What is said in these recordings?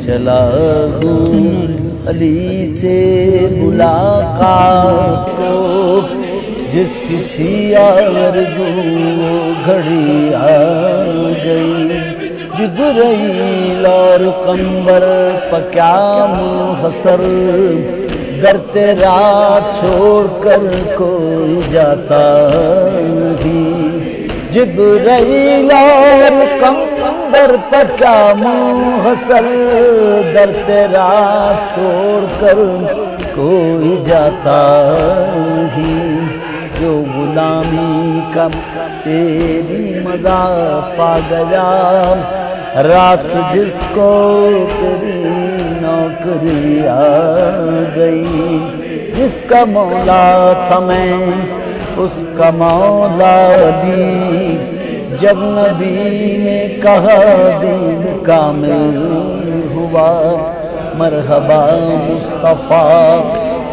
چلا ہوں علی سے ملاقات کو، جس کی تھی آرزو وہ گھڑی آ گئی۔ جبرائیل اور قمر پہ کیا منحصر، در تیرا چھوڑ کر کوئی جاتا نہیں۔ جبرائیل اور قمر پہ کیا منحصر، در تیرا چھوڑ کر کوئی جاتا نہیں۔ جو غلامی کا تیری مزہ پا گیا، راس جس کو تیری نوکری آ گئی۔ جس کا مولا تھا میں اس کا مولا دی، جب نبی نے کہا دین کامل ہوا۔ مرحبا مصطفیٰ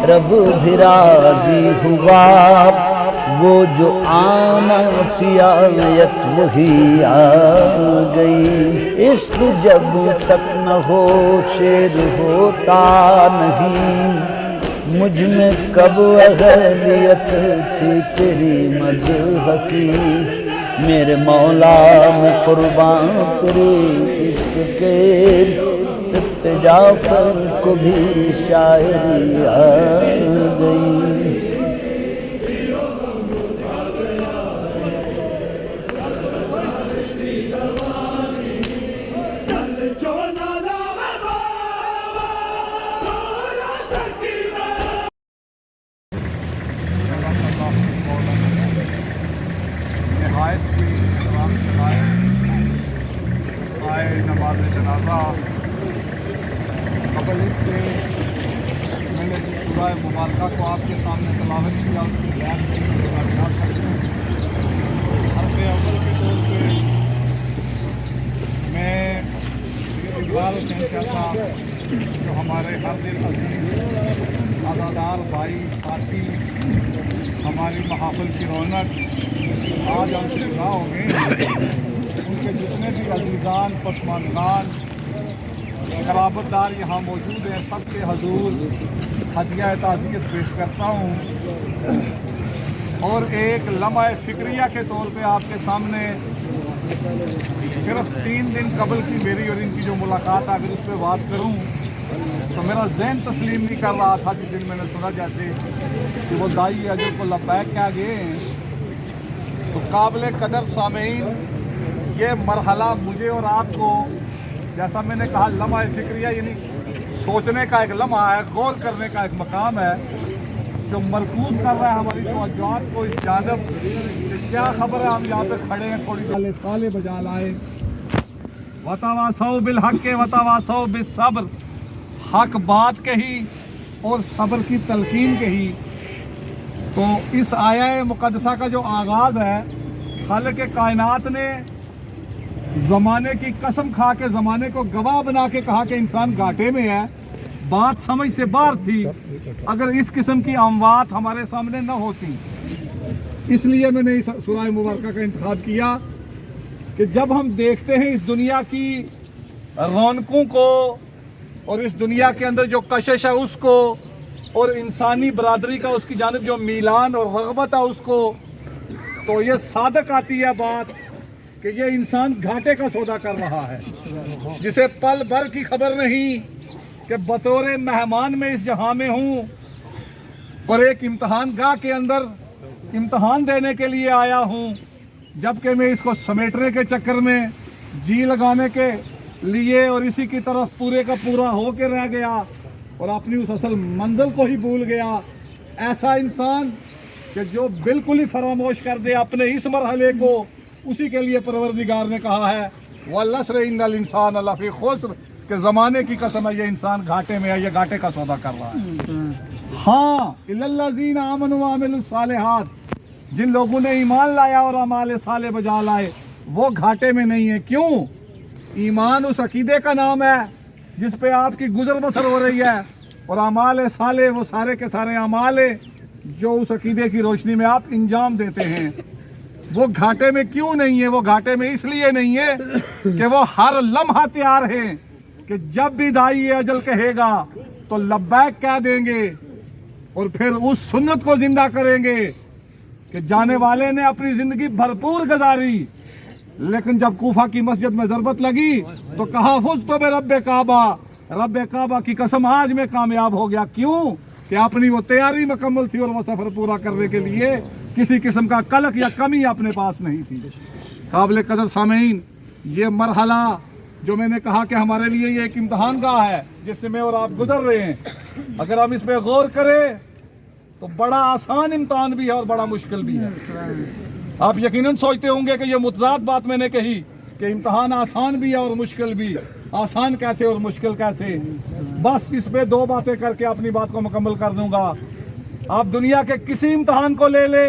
رب بھی راضی ہوا، وہ جو آنا تھی آیت وہی آ گئی۔ عشق جب تک نہ ہو شیر ہوتا نہیں، مجھ میں کب اہلیت تھی تیری مدح کی۔ میرے مولا میں قربان تیرے عشق کے، سبت جعفر کو بھی شاعری آ گئی۔ آئے نماز جنازہ، قبل اس سے میں نے سورہ مبارکہ کو آپ کے سامنے تلاوت کیا، اس کی بیان کی حرف اول کے طور پہ میں اقبال حسین چاچا جو ہمارے ہر دل عزیز عزادار بھائی ساتھی، ہماری محافل کی رونق، آج ہم سے جدا ہو گئے۔ ان کے جتنے بھی عزیزان پسماندگان قرابت دار یہاں موجود ہیں، سب کے حضور ہدیہ تعزیت پیش کرتا ہوں، اور ایک لمحہ فکریہ کے طور پہ آپ کے سامنے صرف 3 دن قبل کی میری اور ان کی جو ملاقات، اگر اس پہ بات کروں تو میرا ذہن تسلیم نہیں کر رہا تھا۔ جس دن میں نے سنا جیسے کہ وہ دائی اجر کو لبیک کیا گئے ہیں، تو قابل قدر سامعین یہ مرحلہ مجھے اور آپ کو، جیسا میں نے کہا لمحہ فکریہ، یعنی سوچنے کا ایک لمحہ ہے، غور کرنے کا ایک مقام ہے، جو مرکوز کر رہا ہے ہماری توجہات کو اس جانب کہ کیا خبر ہے۔ ہم یہاں پہ کھڑے ہیں، تھوڑی دیر سالے بجا لائے، وتواصوا بالحق وتواصوا بالصبر، حق بات کہی اور صبر کی تلقین کہی۔ تو اس آیہ مقدسہ کا جو آغاز ہے، خالق کائنات نے زمانے کی قسم کھا کے، زمانے کو گواہ بنا کے کہا کہ انسان گھاٹے میں ہے۔ بات سمجھ سے باہر تھی اگر اس قسم کی اموات ہمارے سامنے نہ ہوتی۔ اس لیے میں نے اس سورہ مبارکہ کا انتخاب کیا کہ جب ہم دیکھتے ہیں اس دنیا کی رونقوں کو اور اس دنیا کے اندر جو کشش ہے اس کو، اور انسانی برادری کا اس کی جانب جو میلان اور رغبت ہے اس کو، تو یہ صادق آتی ہے بات کہ یہ انسان گھاٹے کا سودا کر رہا ہے، جسے پل بھر کی خبر نہیں کہ بطور مہمان میں اس جہاں میں ہوں اور ایک امتحان گاہ کے اندر امتحان دینے کے لیے آیا ہوں، جبکہ میں اس کو سمیٹنے کے چکر میں، جی لگانے کے لیے اور اسی کی طرف پورے کا پورا ہو کے رہ گیا اور اپنی اس اصل منزل کو ہی بھول گیا۔ ایسا انسان کہ جو بالکل ہی فراموش کر دے اپنے اس مرحلے کو، اسی کے لیے پروردگار نے کہا ہے وَالْعَصْرِ إِنَّ الْإِنسَانَ لَفِي خُسْرٍ، کہ زمانے کی قسم ہے یہ انسان گھاٹے میں ہے، یہ گھاٹے کا سودا کر رہا ہے۔ ہاں إِلَّا الَّذِينَ آمَنُوا وَعَمِلُوا الصَّالِحَاتِ، جن لوگوں نے ایمان لایا اور اعمال صالح بجا لائے وہ گھاٹے میں نہیں ہے۔ کیوں؟ ایمان اس عقیدے کا نام ہے جس پہ آپ کی گزر بسر ہو رہی ہے، اور اعمال صالح وہ سارے کے سارے اعمال جو اس عقیدے کی روشنی میں آپ انجام دیتے ہیں۔ وہ گھاٹے میں کیوں نہیں ہے؟ وہ گھاٹے میں اس لیے نہیں ہے کہ وہ ہر لمحہ تیار ہیں کہ جب بھی دائی اجل کہے گا تو لبیک کہہ دیں گے اور پھر اس سنت کو زندہ کریں گے کہ جانے والے نے اپنی زندگی بھرپور گزاری، لیکن جب کوفہ کی مسجد میں ضربت لگی تو کہا فزت برب کعبہ، رب کعبہ کی قسم آج میں کامیاب ہو گیا۔ کیوں؟ کہ اپنی وہ تیاری مکمل تھی اور وہ سفر پورا کرنے کے لیے کسی قسم کا قلق یا کمی اپنے پاس نہیں تھی۔ قابل قدر سامعین، یہ مرحلہ جو میں نے کہا کہ ہمارے لیے یہ ایک امتحان گاہ ہے جس سے میں اور آپ گزر رہے ہیں، اگر ہم اس پہ غور کریں تو بڑا آسان امتحان بھی ہے اور بڑا مشکل بھی ہے۔ آپ یقیناً سوچتے ہوں گے کہ یہ متضاد بات میں نے کہی کہ امتحان آسان بھی ہے اور مشکل بھی، آسان کیسے اور مشکل کیسے؟ بس اس پہ دو باتیں کر کے اپنی بات کو مکمل کر دوں گا۔ آپ دنیا کے کسی امتحان کو لے لے،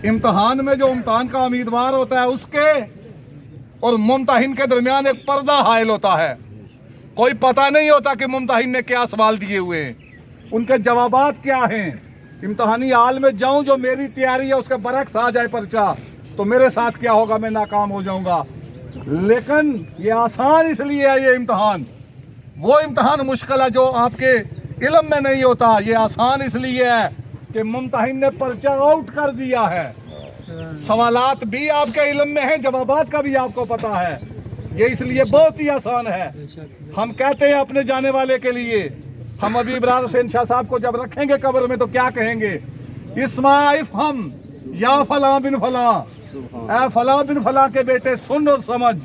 امتحان میں جو امتحان کا امیدوار ہوتا ہے اس کے اور ممتحن کے درمیان ایک پردہ حائل ہوتا ہے۔ کوئی پتہ نہیں ہوتا کہ ممتحن نے کیا سوال دیے ہوئے ہیں، ان کے جوابات کیا ہیں۔ امتحانی حال میں جاؤں جو میری تیاری ہے اس کے برعکس آ جائے پرچہ تو میرے ساتھ کیا ہوگا؟ میں ناکام ہو جاؤں گا۔ لیکن یہ آسان اس لیے ہے، یہ امتحان وہ امتحان مشکل ہے جو آپ کے علم میں نہیں ہوتا۔ یہ آسان اس لیے ہے کہ ممتحن نے پرچہ آؤٹ کر دیا ہے، سوالات بھی آپ کے علم میں ہیں، جوابات کا بھی آپ کو پتا ہے۔ یہ اس لیے بہت ہی آسان ہے۔ ہم کہتے ہیں اپنے جانے والے کے لیے، ہم ابھی ابراز حسین شاہ صاحب کو جب رکھیں گے قبر میں تو کیا کہیں گے؟ اسمع افہم یا فلاں بن فلاں، اے فلاں بن فلاں کے بیٹے سن اور سمجھ۔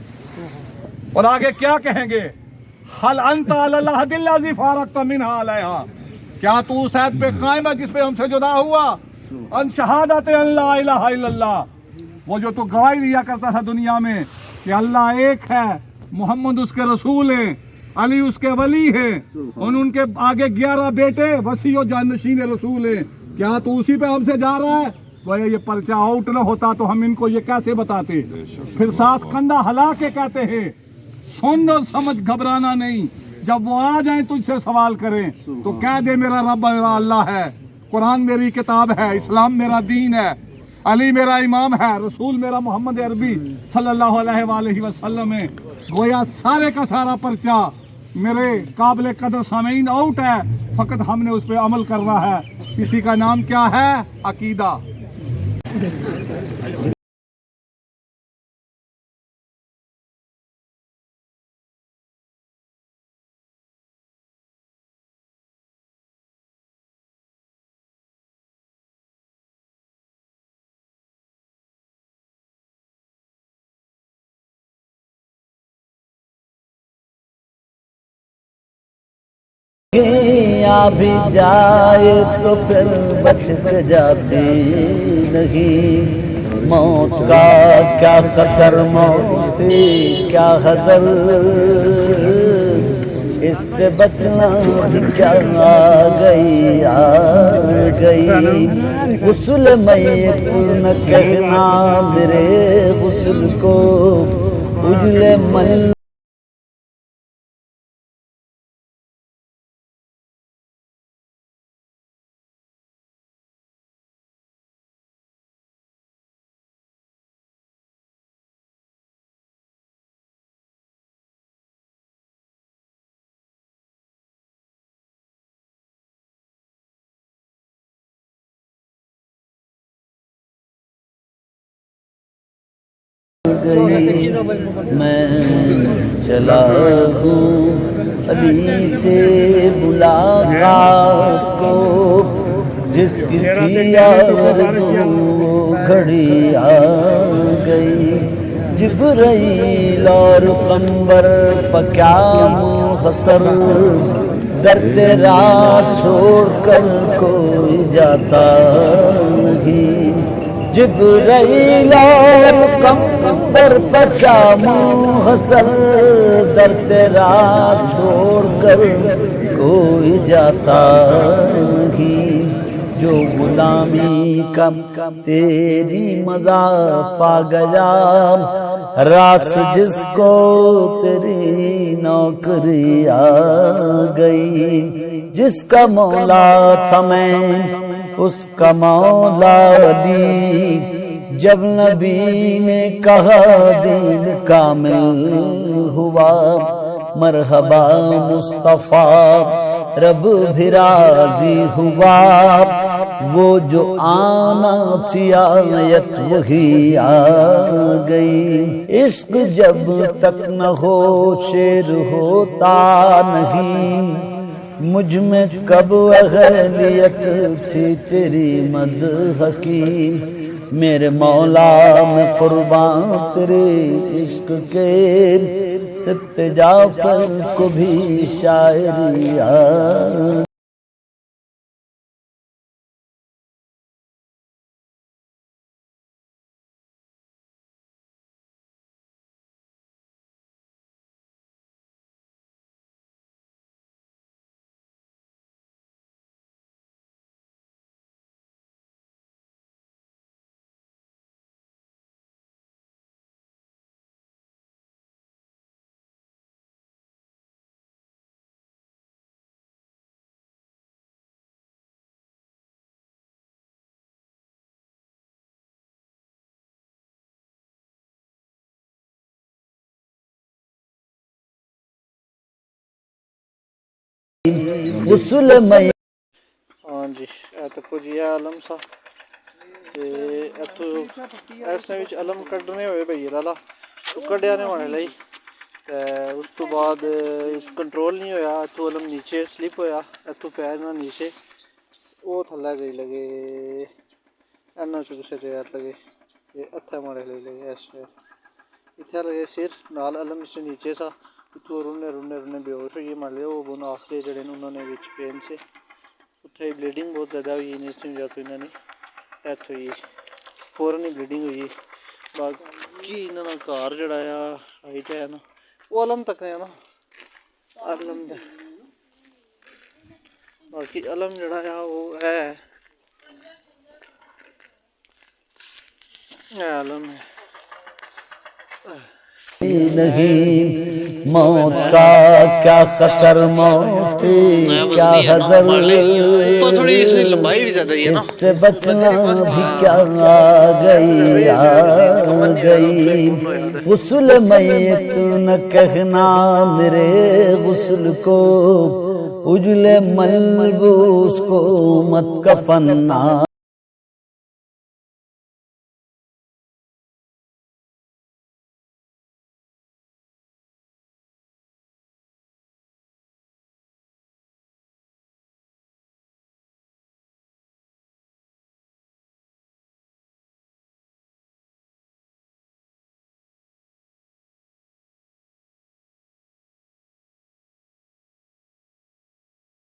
اور آگے کیا کہیں گے؟ حل انت علی العہد الذی فارقت منہا علیہا، کیا تو اس عہد پہ قائم ہے جس پہ ہم سے جدا ہوا؟ ان شہادت ان لا الہ الا اللہ، وہ جو تو گواہی دیا کرتا تھا دنیا میں کہ اللہ ایک ہے، محمد اس کے رسول ہیں، علی اس کے ولی ہیں، ان کے آگے 11 بیٹے وصی و جانشین رسول ہیں، کیا تو اسی پہ ہم سے جا رہا ہے؟ وہ یہ پرچہ آؤٹ نہ ہوتا تو ہم ان کو یہ کیسے بتاتے؟ پھر ساتھ کندھا ہلا کے کہتے ہیں سن اور سمجھ، گھبرانا نہیں، جب وہ آ جائیں تجھ سے سوال کریں تو کہہ دے میرا رب اللہ ہے، قرآن میری کتاب ہے، اسلام میرا دین ہے، علی میرا امام ہے، رسول میرا محمد عربی صلی اللہ علیہ وآلہ وسلم ہے۔ گویا سارے کا سارا پرچہ میرے قابل قدر سامعین آؤٹ ہے، فقط ہم نے اس پہ عمل کرنا ہے۔ اسی کا نام کیا ہے؟ عقیدہ۔ آ بھی جائے تو پھر بچ کے جاتی نہیں، موت کا کیا خطر، موت سے کیا حذر، اس سے بچنا بھی کیا آ گئی، غسل میت نہ کہنا میرے غسل کو، اجلے من گئی، میں چلا ہوں ابھی سے ملاقات کو، جس کی تھی آرزو وہ گھڑی آ گئی، جبرائیل اور قمبر پہ کیا منحصر، در تیرا چھوڑ کر کوئی جاتا نہیں، جبرائیل اور قمبر پہ کیا منحصر، در تیرا چھوڑ کر کوئی جاتا نہیں، جو غلامی کا تیری مزہ پا گیا، راس جس کو تیری نوکری آ گئی، جس کا مولا تھا میں اس کا مولا دی، جب نبی نے کہا دین کامل ہوا، مرحبا مصطفیٰ رب بھی راضی ہوا، وہ جو آنا تھی آیت وہی آ گئی، عشق جب تک نہ ہو شعر ہوتا نہیں، مجھ میں کب اہلیت تھی تیری مدح کی، میرے مولا میں قربان تیرے عشق کے، سبت جعفر کو بھی شاعری آ غسل میں ہاں جی تکو جی علم سا اس علم کڈنے ہوئے بھائی لالا تو کڈیا نے ہونے لئی اس تو بعد کنٹرول نہیں ہویا، اتو علم نیچے سلپ ہویا، اتو پیر نہ نیچے وہ تھلے گئی لگے اینا چکسے تیار لگے اتھے مارے لگے ایسے اتھے لگے سر نال علم اس سے نیچے سا اتو رونے رونے رونے بیہوش ہوئی مار لیا، وہ بن آخری جڑے انہوں نے وچ پین سے اتھے بلیڈنگ بہت زیادہ ہوئی، نہیں سمجھا تو انہوں نے ڈیتھ ہوئی، فوراً ہی بلیڈنگ ہوئی۔ باقی انہوں نے گھر جڑا آئی ہے نا وہ علم تک ہے نا علم دا، باقی علم جڑا وہ ہے علم ہے نہیں، موت کا کیا خطر، موت سے کیا حذر، اس سے بچنا بھی کیا آ گئی، غسل میت نہ کہنا میرے غسل کو، اجلے ملبوس کو مت کفن نہ